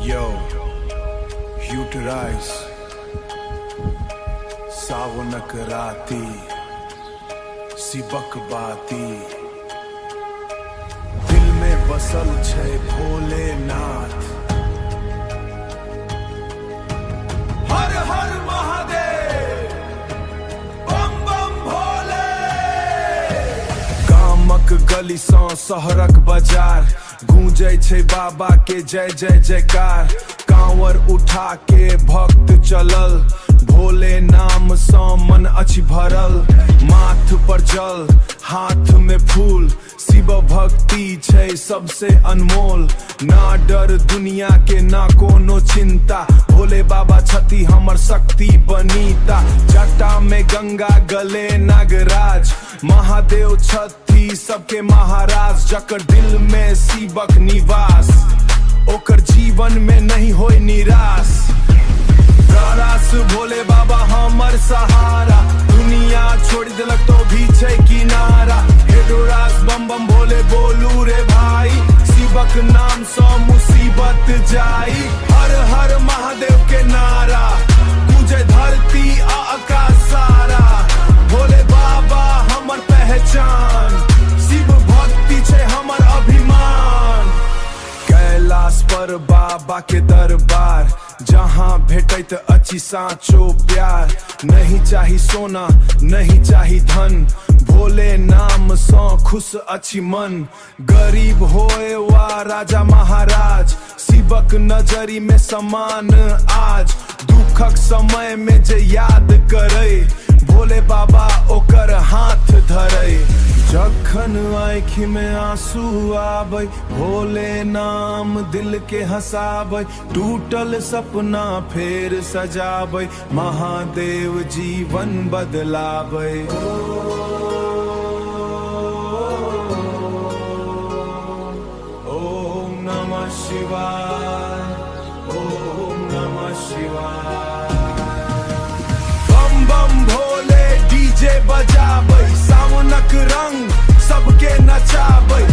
Yo, यूटराइज सावनक राती सिबक बाती दिल में बसल छै भोलेनाथ। हर हर महादेव, बम बम भोले। गामक गली सँ शहरक बाजार गूंजै छै बाबा के जय जय जयकार। कांवर उठा के भक्त चलल, भोले नाम सँ मन अछि भरल। माथ पर जल, हाथ में फूल, शिव भक्ति छै सबसे अनमोल। ना डर दुनिया के ना कोनो चिंता, भोले बाबा छथि हमर शक्ति बनीता। जटा में गंगा गले नागराज, महादेव छथि सबके महाराज। जकर दिल में शिवक निवास, ओकर जीवन में नहीं होय निराश। गरास भोले बाबा हमर सहारा, दुनिया छोड़ दिलक तो भी छै किनारा। हेडोरास बम बम भोले बोलू रे भाई, शिवक नाम सँ मुसीबत जाई। हर हर महादेव के नारा गूंजे धरती आ आकाश सारा। भोले बाबा हमर पहचान, शिव भक्ति छै हमर अभिमान। कैलाश पर बाबा के दरबार, जहाँ भेटैत अछि साँचो प्यार। नहीं चाही सोना नहीं चाही धन, भोले नाम सँ खुश अछि मन। गरीब होए वा राजा महाराज, शिवक नजरी में समान आज। दुखक समय में जे याद करे, भोले बाबा ओकर हाथ धरे। जखन आँखि में आंसू आबै, भोले नाम दिल के हंसाबै। टूटल सपना फेर सजाबै, महादेव जीवन बदलाबै। ओम नमः शिवाय, ओम नमः शिवाय। बम बम भोले डीजे बजाबै, सावनक रंग सबके नचाबै।